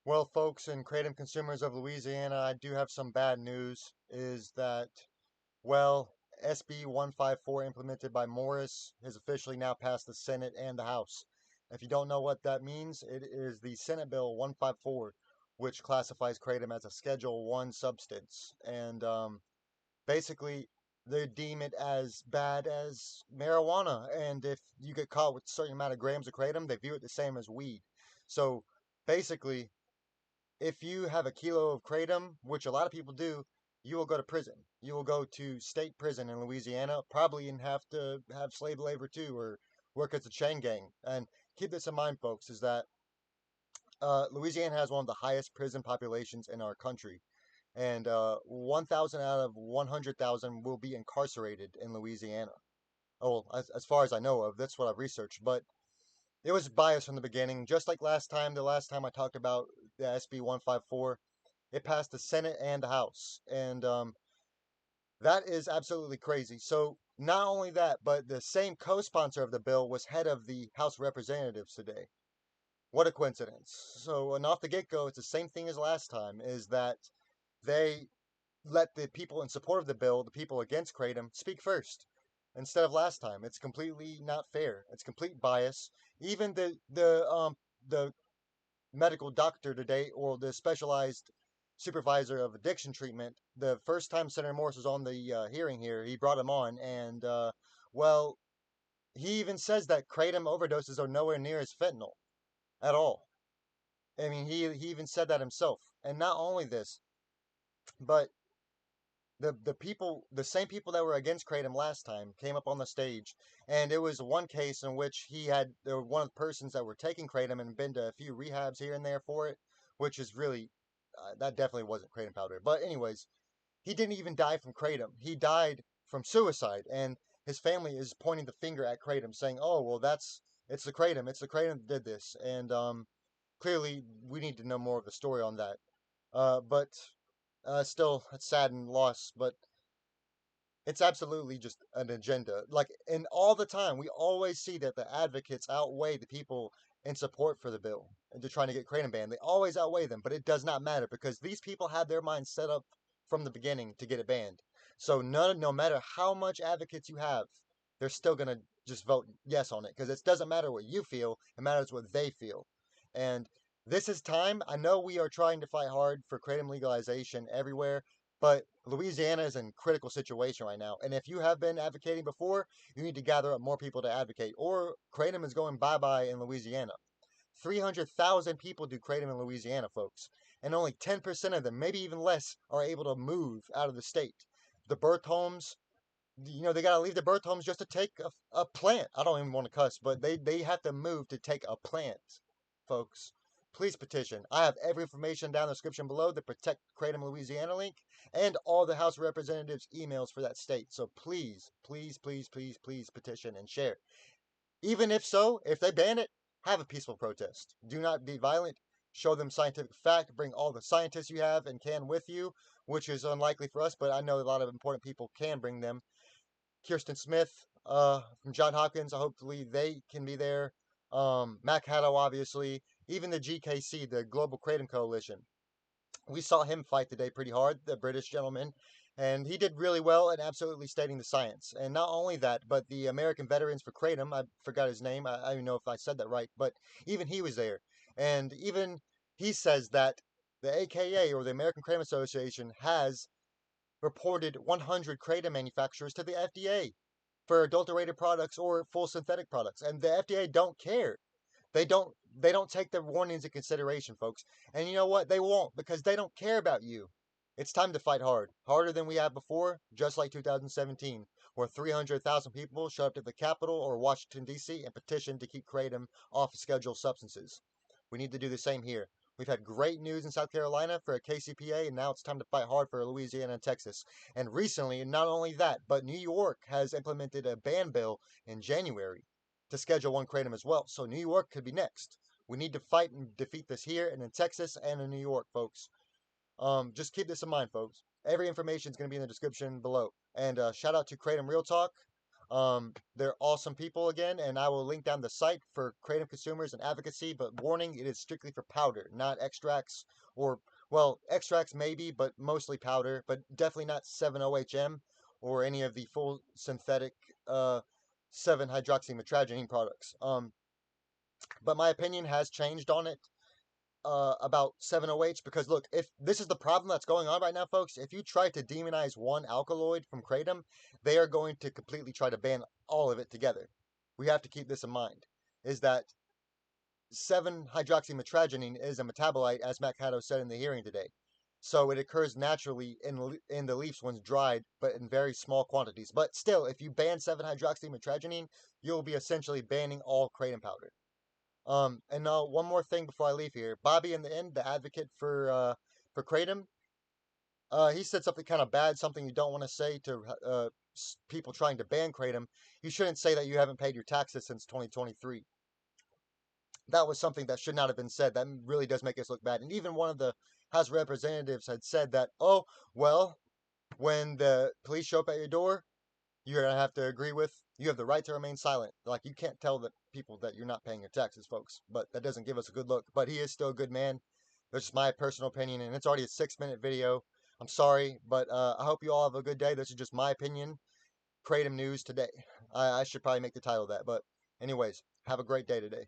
Well, folks and Kratom consumers of Louisiana, I do have some bad news. Is that, well, SB154 implemented by Morris has officially now passed the Senate and the House. If you don't know what that means, it is the Senate Bill 154, which classifies Kratom as a Schedule 1 substance. And basically, they deem it as bad as marijuana. And if you get caught with a certain amount of grams of Kratom, they view it the same as weed. So basically, if you have a kilo of kratom, which a lot of people do, you will go to prison. You will go to state prison in Louisiana, probably and have to have slave labor too, or work as a chain gang. And keep this in mind, folks, is that Louisiana has one of the highest prison populations in our country. And 1,000 out of 100,000 will be incarcerated in Louisiana. Oh, well, as far as I know of, that's what I've researched. But it was biased from the beginning, just like the last time I talked about the SB 154. It passed the Senate and the House, and that is absolutely crazy. So not only that, but the same co-sponsor of the bill was head of the House of Representatives today. What a coincidence! So, and off the get-go, it's the same thing as last time: is that they let the people in support of the bill, the people against kratom, speak first instead of last time. It's completely not fair. It's complete bias. Even the medical doctor today, or the specialized supervisor of addiction treatment, the first time Senator Morris was on the hearing here, he brought him on, and well, he even says that kratom overdoses are nowhere near as fentanyl at all. I mean, he even said that himself. And not only this, but the same people that were against kratom last time came up on the stage, and it was one case in which there were one of the persons that were taking kratom and been to a few rehabs here and there for it, which is really that definitely wasn't kratom powder. But anyways, he didn't even die from kratom. He died from suicide, and his family is pointing the finger at kratom, saying, "Oh, well, it's the kratom. It's the kratom that did this." And clearly, we need to know more of the story on that. But still, it's sad and loss. But it's absolutely just an agenda. Like, and all the time, we always see that the advocates outweigh the people in support for the bill and they're trying to get kratom banned. They always outweigh them, but it does not matter because these people had their minds set up from the beginning to get it banned. So no matter how much advocates you have, they're still gonna just vote yes on it because it doesn't matter what you feel; it matters what they feel. And this is time. I know we are trying to fight hard for kratom legalization everywhere, but Louisiana is in a critical situation right now. And if you have been advocating before, you need to gather up more people to advocate. Or kratom is going bye-bye in Louisiana. 300,000 people do kratom in Louisiana, folks. And only 10% of them, maybe even less, are able to move out of the state. The birth homes, they got to leave the birth homes just to take a plant. I don't even want to cuss, but they have to move to take a plant, folks. Please petition. I have every information down in the description below, the Protect Kratom Louisiana link, and all the House of Representatives emails for that state. So please, please, please, please, please petition and share. Even if they ban it, have a peaceful protest. Do not be violent. Show them scientific fact. Bring all the scientists you have and can with you, which is unlikely for us, but I know a lot of important people can bring them. Kirsten Smith from John Hopkins. Hopefully they can be there. Mac Haddo, obviously. Even the GKC, the Global Kratom Coalition. We saw him fight today pretty hard, the British gentleman, and he did really well in absolutely stating the science. And not only that, but the American Veterans for Kratom, I forgot his name, I don't even know if I said that right, but even he was there. And even he says that the AKA, or the American Kratom Association, has reported 100 kratom manufacturers to the FDA for adulterated products or full synthetic products, and the FDA don't care. They don't take the warnings into consideration, folks. And you know what? They won't because they don't care about you. It's time to fight hard, harder than we have before, just like 2017, where 300,000 people showed up to the Capitol or Washington D.C. and petitioned to keep kratom off scheduled substances. We need to do the same here. We've had great news in South Carolina for a KCPA, and now it's time to fight hard for Louisiana and Texas. And recently, not only that, but New York has implemented a ban bill in January to Schedule 1 kratom as well. So New York could be next. We need to fight and defeat this here and in Texas and in New York, folks. Just keep this in mind, folks. Every information is going to be in the description below. And shout out to Kratom Real Talk. They're awesome people again, and I will link down the site for Kratom consumers and advocacy. But warning, it is strictly for powder, not extracts, or well, extracts maybe, but mostly powder. But definitely not 7-OHM or any of the full synthetic uh 7-hydroxymetragenine products. But my opinion has changed on it about 7-OH, because look, if this is the problem that's going on right now, folks, if you try to demonize one alkaloid from Kratom, they are going to completely try to ban all of it together. We have to keep this in mind, is that 7-hydroxymetragenine is a metabolite, as Matt Cato said in the hearing today. So it occurs naturally in the leaves when dried, but in very small quantities. But still, if you ban 7-hydroxymetragenine, you'll be essentially banning all Kratom powder. And now one more thing before I leave here. Bobby in the end, the advocate for Kratom, he said something kind of bad, something you don't want to say to people trying to ban Kratom. You shouldn't say that you haven't paid your taxes since 2023. That was something that should not have been said. That really does make us look bad. And even one of the House Representatives had said that, oh, well, when the police show up at your door, you're gonna have to agree with. You have the right to remain silent. Like, you can't tell the people that you're not paying your taxes, folks. But that doesn't give us a good look. But he is still a good man. That's just my personal opinion, and it's already a 6-minute video. I'm sorry, but I hope you all have a good day. This is just my opinion. Kratom news today. I should probably make the title of that. But anyways, have a great day today.